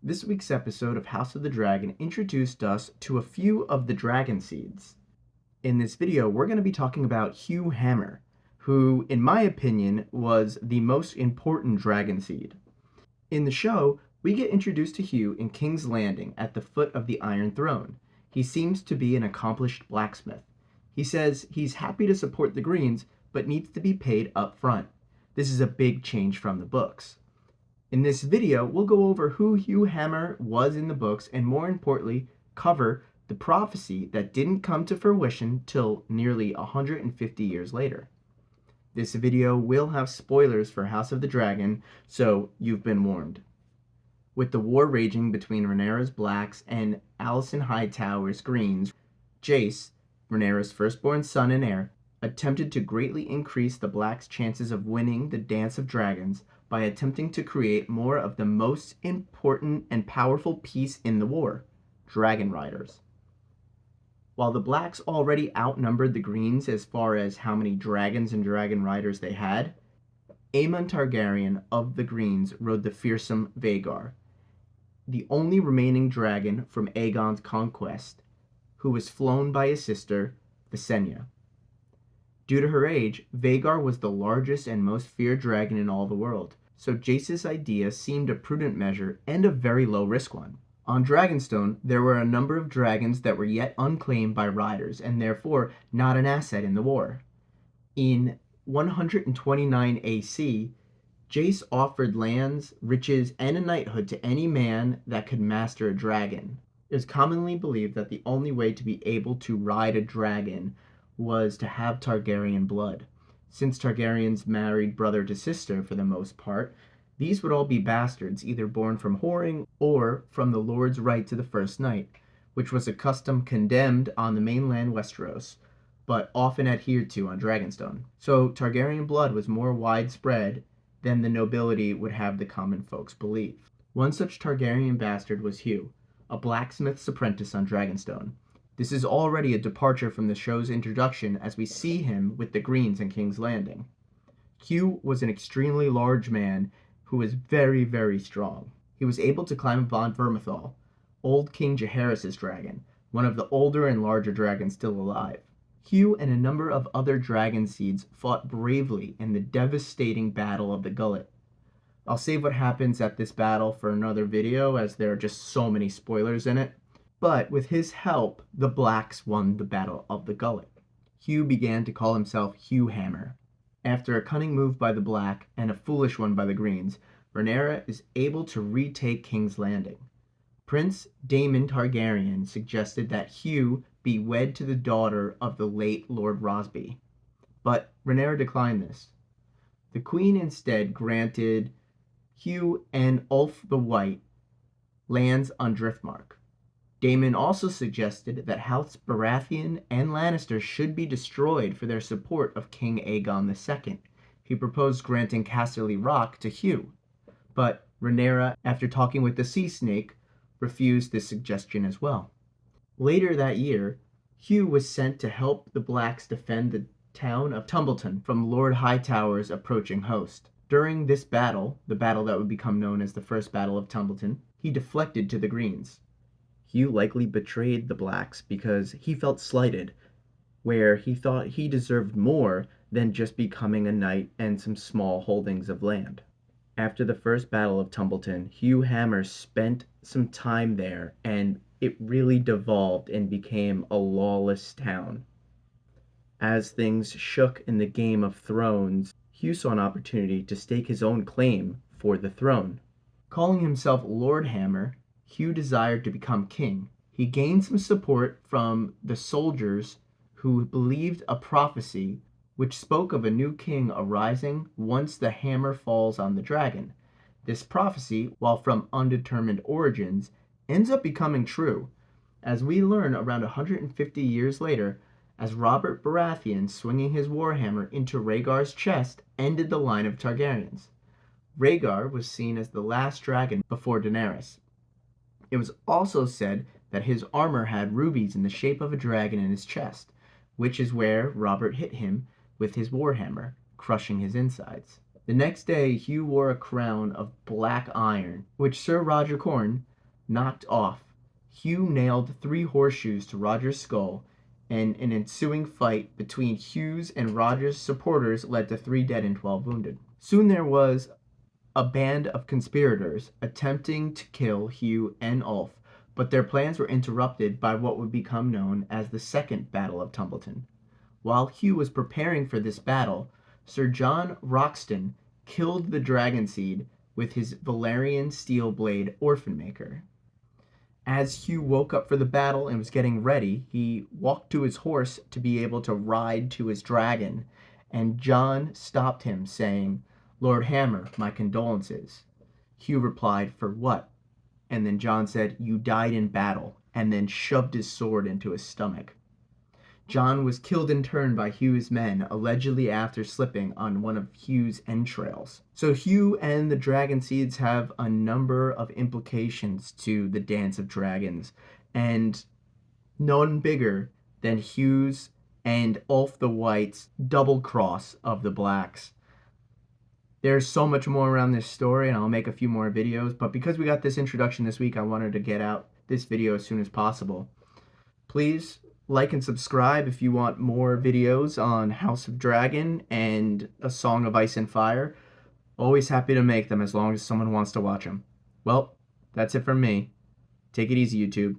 This week's episode of House of the Dragon introduced us to a few of the Dragonseeds. In this video, we're going to be talking about Hugh Hammer, who, in my opinion, was the most important Dragonseed. In the show, we get introduced to Hugh in King's Landing at the foot of the Iron Throne. He seems to be an accomplished blacksmith. He says he's happy to support the Greens, but needs to be paid up front. This is a big change from the books. In this video, we'll go over who Hugh Hammer was in the books and, more importantly, cover the prophecy that didn't come to fruition till nearly 150 years later. This video will have spoilers for House of the Dragon, so you've been warned. With the war raging between Rhaenyra's Blacks and Alicent Hightower's Greens, Jace, Rhaenyra's firstborn son and heir, attempted to greatly increase the Blacks' chances of winning the Dance of Dragons by attempting to create more of the most important and powerful piece in the war, dragon riders. While the Blacks already outnumbered the Greens as far as how many dragons and dragon riders they had, Aemon Targaryen of the Greens rode the fearsome Vhagar, the only remaining dragon from Aegon's conquest, who was flown by his sister, Visenya. Due to her age, Vhagar was the largest and most feared dragon in all the world, so Jace's idea seemed a prudent measure and a very low-risk one. On Dragonstone, there were a number of dragons that were yet unclaimed by riders and therefore not an asset in the war. In 129 AC, Jace offered lands, riches, and a knighthood to any man that could master a dragon. It is commonly believed that the only way to be able to ride a dragon was to have Targaryen blood. Since Targaryens married brother to sister for the most part, these would all be bastards, either born from whoring or from the Lord's right to the first night, which was a custom condemned on the mainland Westeros, but often adhered to on Dragonstone. So Targaryen blood was more widespread than the nobility would have the common folks believe. One such Targaryen bastard was Hugh, a blacksmith's apprentice on Dragonstone. This is already a departure from the show's introduction as we see him with the Greens in King's Landing. Hugh was an extremely large man who was very, very strong. He was able to climb upon Vermithor, old King Jaehaerys' dragon, one of the older and larger dragons still alive. Hugh and a number of other Dragonseeds fought bravely in the devastating Battle of the Gullet. I'll save what happens at this battle for another video as there are just so many spoilers in it. But with his help, the Blacks won the Battle of the Gullet. Hugh began to call himself Hugh Hammer. After a cunning move by the Black and a foolish one by the Greens, Rhaenyra is able to retake King's Landing. Prince Daemon Targaryen suggested that Hugh be wed to the daughter of the late Lord Rosby, but Rhaenyra declined this. The Queen instead granted Hugh and Ulf the White lands on Driftmark. Daemon also suggested that House Baratheon and Lannister should be destroyed for their support of King Aegon II. He proposed granting Casterly Rock to Hugh, but Rhaenyra, after talking with the Sea Snake, refused this suggestion as well. Later that year, Hugh was sent to help the Blacks defend the town of Tumbleton from Lord HighTowers' approaching host. During this battle, the battle that would become known as the First Battle of Tumbleton, he deflected to the Greens. Hugh likely betrayed the Blacks because he felt slighted, where he thought he deserved more than just becoming a knight and some small holdings of land. After the First Battle of Tumbleton, Hugh Hammer spent some time there, and it really devolved and became a lawless town. As things shook in the Game of Thrones, Hugh saw an opportunity to stake his own claim for the throne. Calling himself Lord Hammer, Hugh desired to become king. He gained some support from the soldiers who believed a prophecy which spoke of a new king arising once the hammer falls on the dragon. This prophecy, while from undetermined origins, ends up becoming true, as we learn around 150 years later, as Robert Baratheon, swinging his warhammer into Rhaegar's chest, ended the line of Targaryens. Rhaegar was seen as the last dragon before Daenerys. It was also said that his armor had rubies in the shape of a dragon in his chest, which is where Robert hit him with his warhammer, crushing his insides. The next day, Hugh wore a crown of black iron, which Sir Roger Corn, knocked off, Hugh nailed 3 horseshoes to Roger's skull, and an ensuing fight between Hugh's and Roger's supporters led to 3 dead and 12 wounded. Soon there was a band of conspirators attempting to kill Hugh and Ulf, but their plans were interrupted by what would become known as the Second Battle of Tumbleton. While Hugh was preparing for this battle, Sir John Roxton killed the Dragonseed with his Valyrian steel blade Orphan Maker. As Hugh woke up for the battle and was getting ready, he walked to his horse to be able to ride to his dragon, and John stopped him, saying, "Lord Hammer, my condolences." Hugh replied, "For what?" And then John said, "You died in battle," and then shoved his sword into his stomach. John was killed in turn by Hugh's men, allegedly after slipping on one of Hugh's entrails. So Hugh and the Dragonseeds have a number of implications to the Dance of Dragons, and none bigger than Hugh's and Ulf the White's double cross of the Blacks. There's so much more around this story, and I'll make a few more videos, but because we got this introduction this week, I wanted to get out this video as soon as possible. Please like and subscribe if you want more videos on House of Dragon and A Song of Ice and Fire. Always happy to make them as long as someone wants to watch them. Well, that's it from me. Take it easy, YouTube.